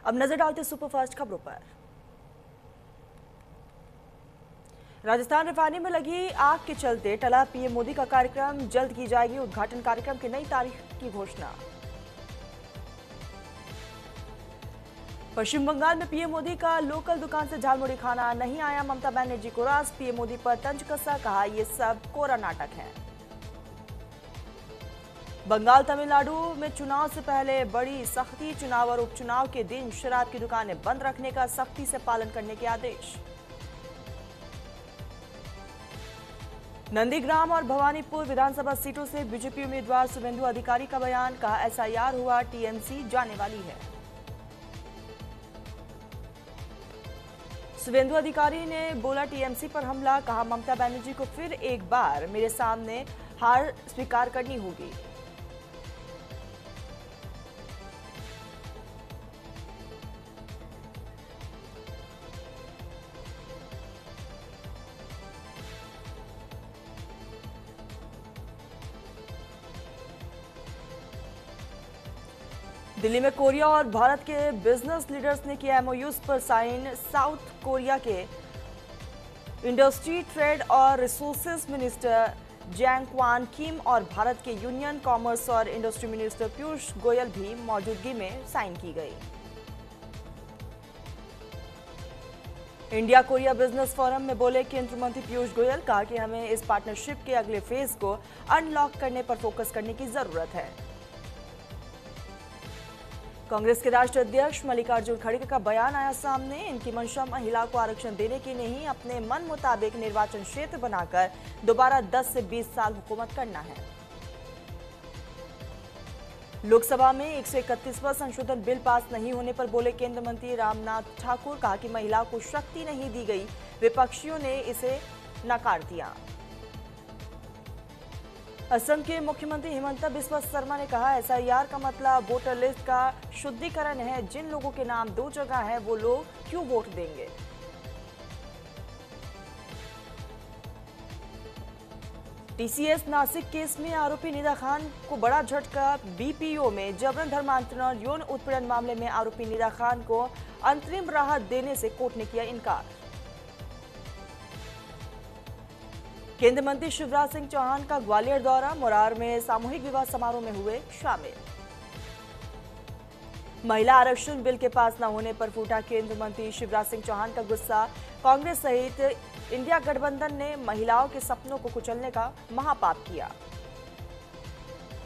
अब नजर डालते सुपरफास्ट खबरों पर। राजस्थान रिफाइनरी में लगी आग के चलते टला पीएम मोदी का कार्यक्रम, जल्द की जाएगी उद्घाटन कार्यक्रम की नई तारीख की घोषणा। पश्चिम बंगाल में पीएम मोदी का लोकल दुकान से झालमुड़ी खाना नहीं आया ममता बनर्जी को रास, पीएम मोदी पर तंज कसा, कहा ये सब कोरा नाटक है। बंगाल तमिलनाडु में चुनाव से पहले बड़ी सख्ती, चुनाव और उपचुनाव के दिन शराब की दुकानें बंद रखने का सख्ती से पालन करने के आदेश। नंदीग्राम और भवानीपुर विधानसभा सीटों से बीजेपी उम्मीदवार शुभेंदु अधिकारी का बयान, कहा एसआईआर हुआ, टीएमसी जाने वाली है। शुभेंदु अधिकारी ने बोला टीएमसी पर हमला, कहा ममता बनर्जी को फिर एक बार मेरे सामने हार स्वीकार करनी होगी। दिल्ली में कोरिया और भारत के बिजनेस लीडर्स ने किया एमओयूज पर साइन, साउथ कोरिया के इंडस्ट्री, ट्रेड और रिसोर्सेज मिनिस्टर जैंग क्वान किम और भारत के यूनियन कॉमर्स और इंडस्ट्री मिनिस्टर पीयूष गोयल भी मौजूदगी में साइन की गई। इंडिया कोरिया बिजनेस फोरम में बोले केंद्रीय मंत्री पीयूष गोयल, कहा कि हमें इस पार्टनरशिप के अगले फेज को अनलॉक करने पर फोकस करने की जरूरत है। कांग्रेस के राष्ट्रीय अध्यक्ष मल्लिकार्जुन खड़गे का बयान आया सामने, इनकी मंशा महिला को आरक्षण देने की नहीं, अपने मन मुताबिक निर्वाचन क्षेत्र बनाकर दोबारा 10 से 20 साल हुकूमत करना है। लोकसभा में 131वां संशोधन बिल पास नहीं होने पर बोले केंद्रीय मंत्री रामनाथ ठाकुर, कहा कि महिला को शक्ति नहीं दी गई, विपक्षियों ने इसे नकार दिया। असम के मुख्यमंत्री हिमंता बिस्वा शर्मा ने कहा एसआईआर का मतलब वोटर लिस्ट का शुद्धिकरण है, जिन लोगों के नाम 2 जगह है वो लोग क्यों वोट देंगे। टीसीएस नासिक केस में आरोपी निदा खान को बड़ा झटका, बीपीओ में जबरन धर्मांतरण और यौन उत्पीड़न मामले में आरोपी निदा खान को अंतरिम राहत देने से कोर्ट ने किया इनकार। केंद्रीय मंत्री शिवराज सिंह चौहान का ग्वालियर दौरा, मोरार में सामूहिक विवाह समारोह में हुए शामिल। महिला आरक्षण बिल के पास न होने पर फूटा केंद्रीय मंत्री शिवराज सिंह चौहान का गुस्सा, कांग्रेस सहित इंडिया गठबंधन ने महिलाओं के सपनों को कुचलने का महापाप किया।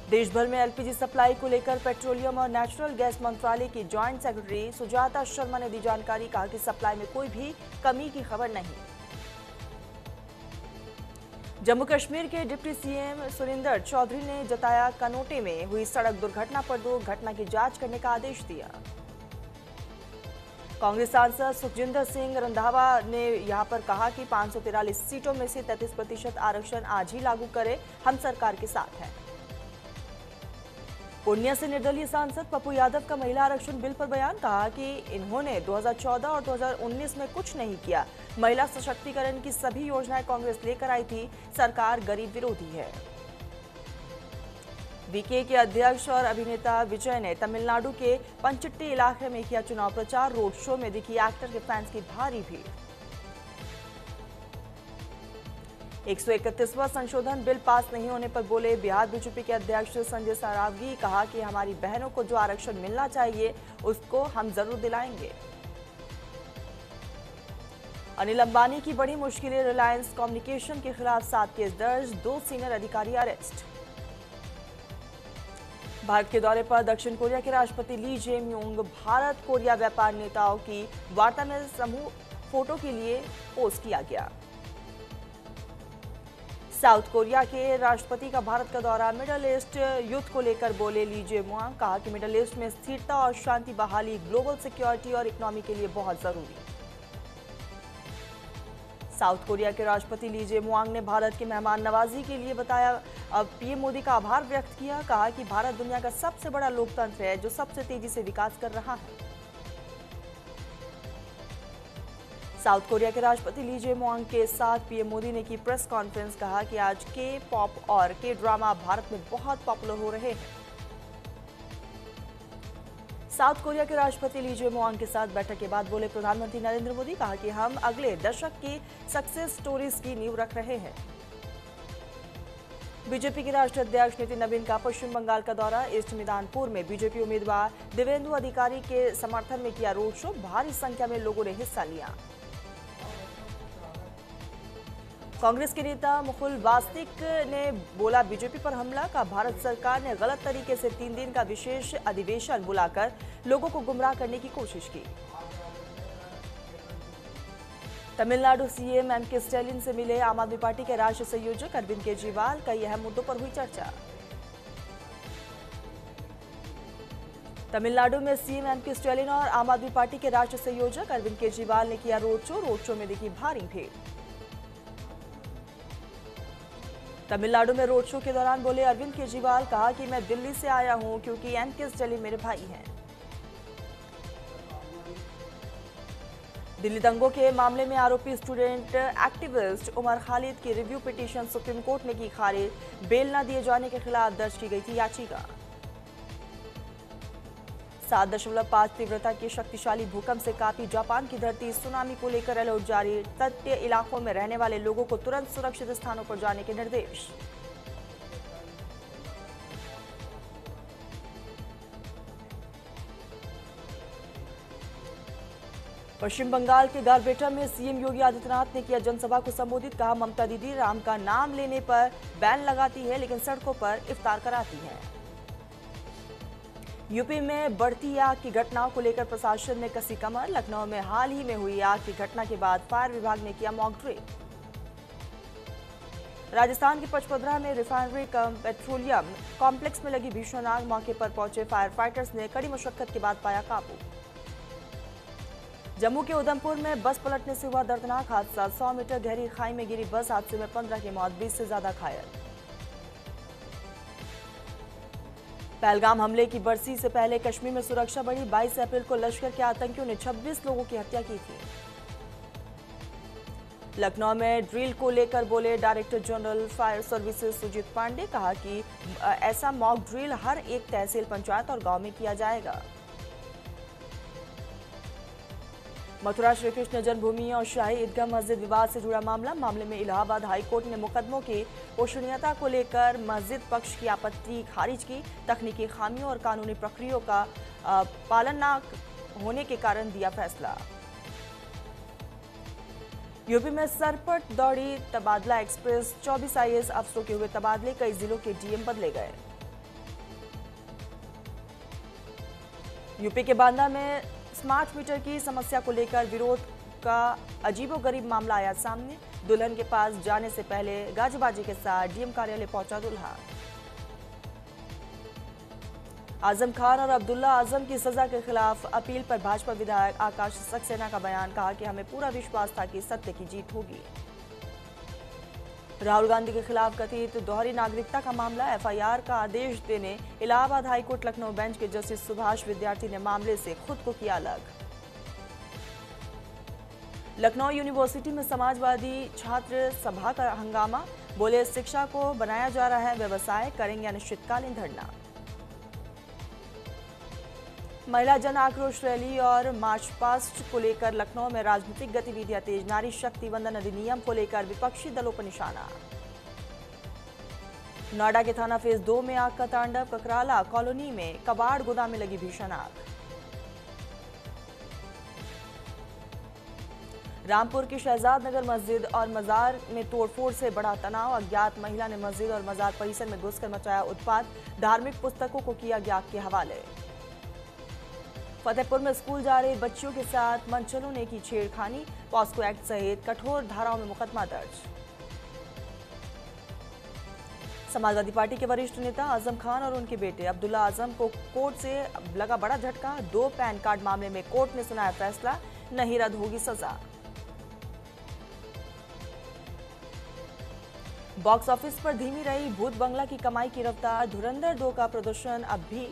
देश भर में एलपीजी सप्लाई को लेकर पेट्रोलियम और नेचुरल गैस मंत्रालय की जॉइंट सेक्रेटरी सुजाता शर्मा ने दी जानकारी, कहा कि सप्लाई में कोई भी कमी की खबर नहीं। जम्मू कश्मीर के डिप्टी सीएम सुरिंदर चौधरी ने जताया कनोटे में हुई सड़क दुर्घटना पर 2 घटना की जांच करने का आदेश दिया। कांग्रेस सांसद सुखजिंदर सिंह रंधावा ने यहां पर कहा कि 543 सीटों में से 33% आरक्षण आज ही लागू करे, हम सरकार के साथ हैं। पूर्णिया से निर्दलीय सांसद पप्पू यादव का महिला आरक्षण बिल पर बयान, कहा कि इन्होंने 2014 और 2019 में कुछ नहीं किया, महिला सशक्तिकरण की सभी योजनाएं कांग्रेस लेकर आई थी, सरकार गरीब विरोधी है। वीके के अध्यक्ष और अभिनेता विजय ने तमिलनाडु के पंचट्टी इलाके में किया चुनाव प्रचार, रोड शो में दिखी एक्टर के फैंस की भारी भीड़। 131वां संशोधन बिल पास नहीं होने पर बोले बिहार बीजेपी के अध्यक्ष संजय सरावगी, कहा कि हमारी बहनों को जो आरक्षण मिलना चाहिए उसको हम जरूर दिलाएंगे। अनिल अंबानी की बड़ी मुश्किलें, रिलायंस कम्युनिकेशन के खिलाफ 7 केस दर्ज, 2 सीनियर अधिकारी अरेस्ट। भारत के दौरे पर दक्षिण कोरिया के राष्ट्रपति ली जेम्यूंग, भारत कोरिया व्यापार नेताओं की वार्ता में समूह फोटो के लिए पोस्ट किया गया। साउथ कोरिया के राष्ट्रपति का भारत का दौरा, मिडल ईस्ट युद्ध को लेकर बोले ली जेम्यूंग, कहा कि मिडल ईस्ट में स्थिरता और शांति बहाली ग्लोबल सिक्योरिटी और इकोनॉमी के लिए बहुत जरूरी। साउथ कोरिया के राष्ट्रपति ली जेम्यूंग ने भारत की मेहमान नवाजी के लिए बताया पीएम मोदी का आभार व्यक्त किया, कहा कि भारत दुनिया का सबसे बड़ा लोकतंत्र है जो सबसे तेजी से विकास कर रहा है। साउथ कोरिया के राष्ट्रपति ली जेम्यूंग के साथ पीएम मोदी ने की प्रेस कॉन्फ्रेंस, कहा कि आज के पॉप और के ड्रामा भारत में बहुत पॉपुलर हो रहे हैं। साउथ कोरिया के राष्ट्रपति ली जे मोंग के साथ बैठक के बाद बोले प्रधानमंत्री नरेंद्र मोदी, कहा कि हम अगले दशक की सक्सेस स्टोरीज की नींव रख रहे हैं। बीजेपी के राष्ट्रीय अध्यक्ष नितिन नवीन का पश्चिम बंगाल का दौरा। ईस्ट मिदनापुर में बीजेपी उम्मीदवार देवेंदु अधिकारी के समर्थन में किया रोड शो। भारी संख्या में लोगों ने हिस्सा लिया। कांग्रेस के नेता मुकुल वासनिक ने बोला बीजेपी पर हमला, का भारत सरकार ने गलत तरीके से 3 दिन का विशेष अधिवेशन बुलाकर लोगों को गुमराह करने की कोशिश की। तमिलनाडु सीएम एमके स्टैलिन से मिले आम आदमी पार्टी के राष्ट्रीय संयोजक अरविंद केजरीवाल। कई अहम मुद्दों पर हुई चर्चा। तमिलनाडु में सीएम एमके स्टैलिन और आम आदमी पार्टी के राष्ट्रीय संयोजक अरविंद केजरीवाल ने किया रोड शो में दिखी भारी भीड़। तमिलनाडु में रोड शो के दौरान बोले अरविंद केजरीवाल, कहा कि मैं दिल्ली से आया हूं क्योंकि एमके स्टैलिन मेरे भाई हैं। दिल्ली दंगों के मामले में आरोपी स्टूडेंट एक्टिविस्ट उमर खालिद की रिव्यू पिटीशन सुप्रीम कोर्ट ने की खारिज। बेल न दिए जाने के खिलाफ दर्ज की गई थी याचिका। 7.5 तीव्रता के शक्तिशाली भूकंप से कांपी जापान की धरती। सुनामी को लेकर अलर्ट जारी। तटीय इलाकों में रहने वाले लोगों को तुरंत सुरक्षित स्थानों पर जाने के निर्देश। पश्चिम बंगाल के गारपेटा में सीएम योगी आदित्यनाथ ने किया जनसभा को संबोधित। कहा ममता दीदी राम का नाम लेने पर बैन लगाती है लेकिन सड़कों पर इफ्तार कराती है। यूपी में बढ़ती आग की घटनाओं को लेकर प्रशासन ने कसी कमर। लखनऊ में हाल ही में हुई आग की घटना के बाद फायर विभाग ने किया मॉक ड्रिल। राजस्थान के पचपदरा में रिफाइनरी पेट्रोलियम कॉम्प्लेक्स में लगी भीषण आग। मौके पर पहुंचे फायर फाइटर्स ने कड़ी मशक्कत के बाद पाया काबू। जम्मू के उधमपुर में बस पलटने से हुआ दर्दनाक हादसा। 100 मीटर गहरी खाई में गिरी बस। हादसे में 15 की मौत, 20 से ज्यादा घायल। पहलगाम हमले की बरसी से पहले कश्मीर में सुरक्षा बढ़ी। 22 अप्रैल को लश्कर के आतंकियों ने 26 लोगों की हत्या की थी। लखनऊ में ड्रिल को लेकर बोले director general fire services Sujit Pandey. कहा कि ऐसा मॉक ड्रिल हर एक तहसील, पंचायत और गांव में किया जाएगा। मथुरा श्री कृष्ण जन्मभूमि और शाही ईदगाह मस्जिद विवाद से जुड़ा मामले में इलाहाबाद हाईकोर्ट ने मुकदमों की पोषणीयता को लेकर मस्जिद पक्ष की आपत्ति खारिज की। तकनीकी खामियों और कानूनी प्रक्रियाओं का पालन न होने के कारण दिया फैसला। यूपी में सरपट दौड़ी तबादला एक्सप्रेस। 24 आईएएस अफसरों के हुए तबादले। कई जिलों के डीएम बदले गए। यूपी के बांदा में स्मार्ट मीटर की समस्या को लेकर विरोध का अजीबोगरीब मामला आया सामने। दुल्हन के पास जाने से पहले गाजबाजी के साथ डीएम कार्यालय पहुंचा दूल्हा। आजम खान और अब्दुल्ला आजम की सजा के खिलाफ अपील पर भाजपा विधायक आकाश सक्सेना का बयान। कहा कि हमें पूरा विश्वास था कि सत्य की जीत होगी। राहुल गांधी के खिलाफ कथित दोहरी नागरिकता का मामला। एफआईआर का आदेश देने इलाहाबाद हाईकोर्ट लखनऊ बेंच के जस्टिस सुभाष विद्यार्थी ने मामले से खुद को किया अलग। लखनऊ यूनिवर्सिटी में समाजवादी छात्र सभा का हंगामा। बोले शिक्षा को बनाया जा रहा है व्यवसाय, करेंगे अनिश्चितकालीन धरना। महिला जन आक्रोश रैली और मार्च पास्ट को लेकर लखनऊ में राजनीतिक गतिविधियां तेज। नारी शक्ति वंदन अधिनियम को लेकर विपक्षी दलों पर निशाना। नोएडा के थाना फेज 2 में आग का तांडव। ककराला कॉलोनी में कबाड़ गोदाम में लगी भीषण आग। रामपुर की शहजाद नगर मस्जिद और मजार में तोड़फोड़ से बड़ा तनाव। अज्ञात महिला ने मस्जिद और मजार परिसर में घुसकर मचाया उत्पात। धार्मिक पुस्तकों को किया गया आग के हवाले। फतेहपुर में स्कूल जा रहे बच्चियों के साथ मनचलों ने की छेड़खानी। पॉस्को एक्ट सहित कठोर धाराओं में मुकदमा दर्ज। समाजवादी पार्टी के वरिष्ठ नेता आजम खान और उनके बेटे अब्दुल्ला आजम को कोर्ट से लगा बड़ा झटका। 2 पैन कार्ड मामले में कोर्ट ने सुनाया फैसला, नहीं रद्द होगी सजा। बॉक्स ऑफिस पर धीमी रही भूत बंगला की कमाई की रफ्तार। धुरंधर 2 का प्रदर्शन अब भी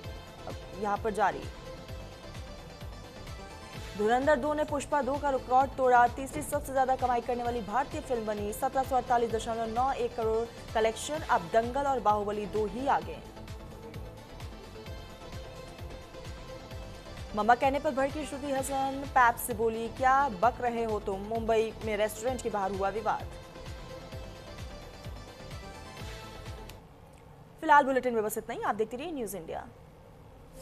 यहां पर जारी। धुरंधर 2 ने पुष्पा 2 का रिकॉर्ड तोड़ा। तीसरी सबसे ज्यादा कमाई करने वाली भारतीय फिल्म बनी। 1748.91 करोड़ कलेक्शन। अब दंगल और बाहुबली 2 ही आगे। मम्मा कहने पर भड़की श्रुति हसन, पैप से बोली क्या बक रहे हो तुम। मुंबई में रेस्टोरेंट के बाहर हुआ विवाद। फिलहाल बुलेटिन में बस इतना ही। आप देखते रहिए न्यूज़ इंडिया।